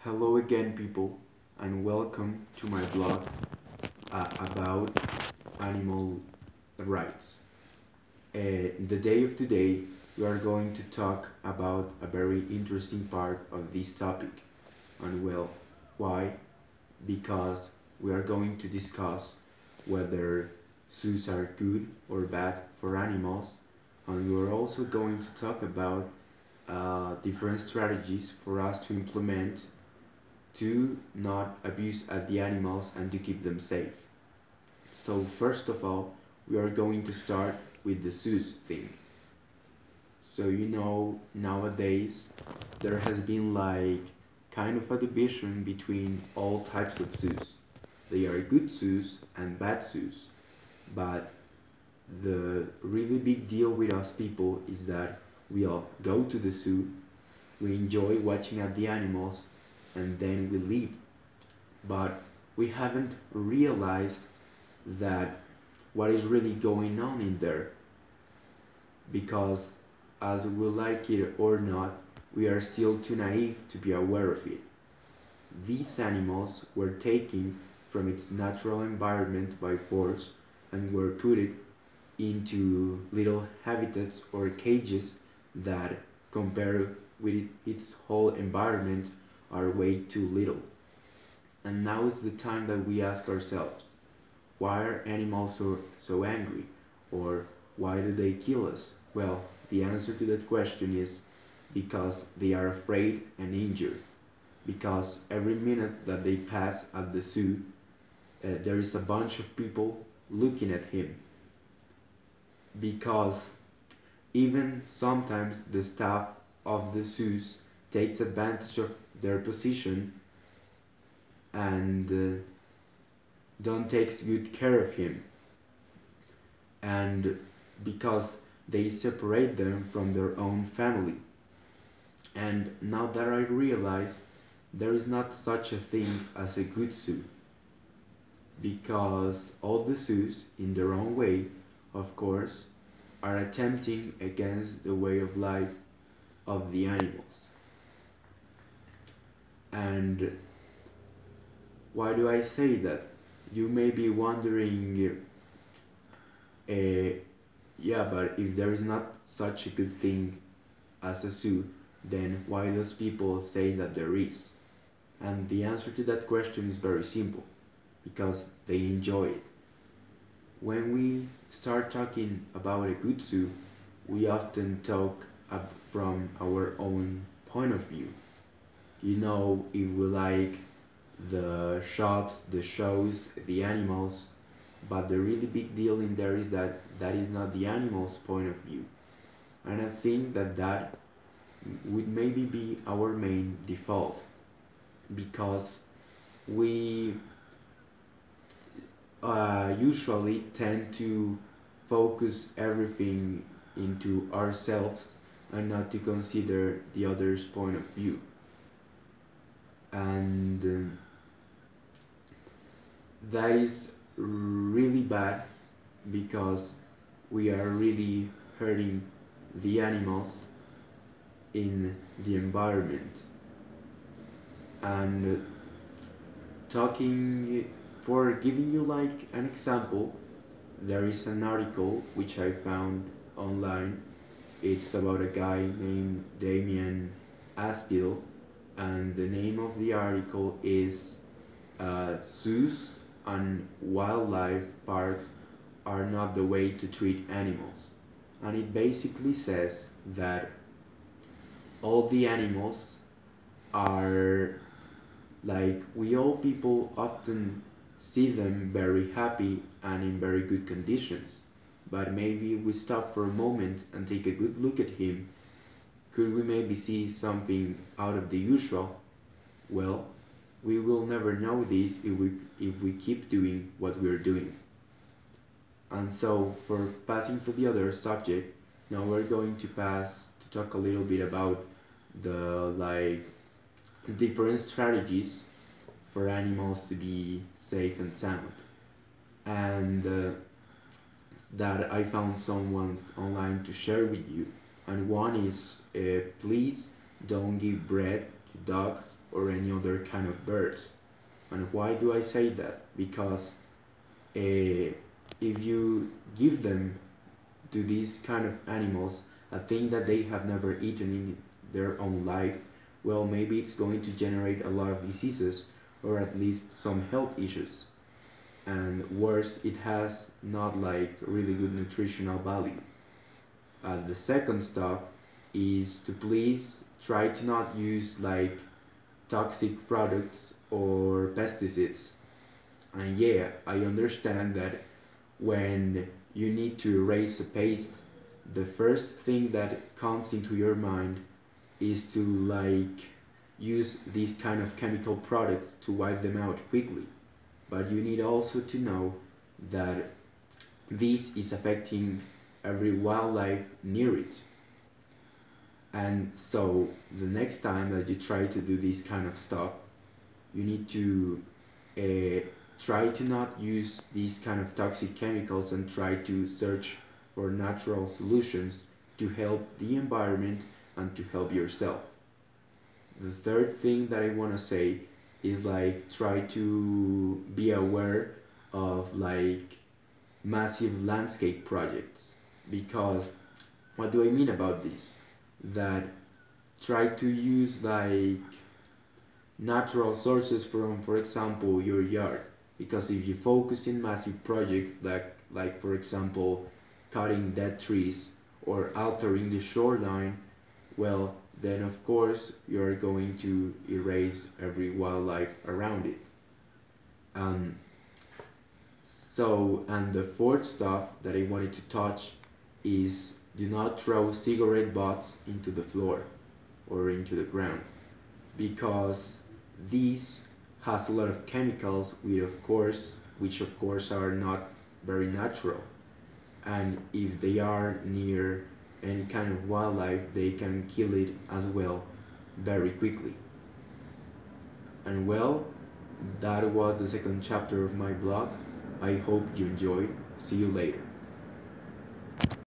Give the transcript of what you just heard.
Hello again, people, and welcome to my blog about animal rights. The day of today, we are going to talk about a very interesting part of this topic. And well, why? Because we are going to discuss whether zoos are good or bad for animals, and we are also going to talk about different strategies for us to implement to not abuse at the animals and to keep them safe. So first of all, we are going to start with the zoos thing. So nowadays there has been like kind of a division between all types of zoos. They are good zoos and bad zoos. But the really big deal with us people is that we all go to the zoo, we enjoy watching at the animals, and then we leave. But we haven't realized that what is really going on in there, because as we like it or not, we are still too naive to be aware of it. These animals were taken from its natural environment by force and were put into little habitats or cages that, compared with its whole environment, are way too little. And now is the time that we ask ourselves, why are animals so angry? Or why do they kill us? Well, the answer to that question is because they are afraid and injured. Because every minute that they pass at the zoo, there is a bunch of people looking at him. Because even sometimes the staff of the zoos takes advantage of their position and don't take good care of him, and because they separate them from their own family. And now that I realize there is not such a thing as a good zoo, because all the zoos in their own way, of course, are attempting against the way of life of the animals. And why do I say that? You may be wondering, yeah, but if there is not such a good thing as a zoo, then why does people say that there is? And the answer to that question is very simple, because they enjoy it. When we start talking about a good zoo, we often talk from our own point of view. If we like the shops, the shows, the animals, but the really big deal in there is that that is not the animal's point of view. And I think that that would maybe be our main default, because we usually tend to focus everything into ourselves and not to consider the other's point of view. And that is really bad, because we are really hurting the animals in the environment. And talking for giving you like an example, there is an article which I found online. It's about a guy named Damien Aspil, and the name of the article is Zoos and Wildlife Parks Are Not the Way to Treat Animals. And it basically says that all the animals are like, we all people often see them very happy and in very good conditions. But maybe we stop for a moment and take a good look at him. Could we maybe see something out of the usual? Well, we will never know this if we keep doing what we're doing. And so, for passing to the other subject, now we're going to pass to talk a little bit about the different strategies for animals to be safe and sound. And that I found some ones online to share with you. And one is, please don't give bread to dogs or any other kind of birds. And why do I say that? Because if you give them to these kind of animals a thing that they have never eaten in their own life, well, maybe it's going to generate a lot of diseases or at least some health issues. And worse, it has not like really good nutritional value. The second step is to please try to not use like toxic products or pesticides. And yeah, I understand that when you need to erase a paste, the first thing that comes into your mind is to like use these kind of chemical products to wipe them out quickly. But you need also to know that this is affecting every wildlife near it. And so the next time that you try to do this kind of stuff, you need to uh, try to not use these kind of toxic chemicals and try to search for natural solutions to help the environment and to help yourself. The third thing that I want to say is like try to be aware of like massive landscape projects, because what do I mean about this? That try to use like natural sources from, for example, your yard, because if you focus in massive projects like for example cutting dead trees or altering the shoreline, well, then of course you're going to erase every wildlife around it. um, and the fourth stuff that I wanted to touch is do not throw cigarette butts into the floor or into the ground, because these has a lot of chemicals which of course are not very natural, and if they are near any kind of wildlife they can kill it as well very quickly. And well, that was the second chapter of my blog. I hope you enjoyed. See you later.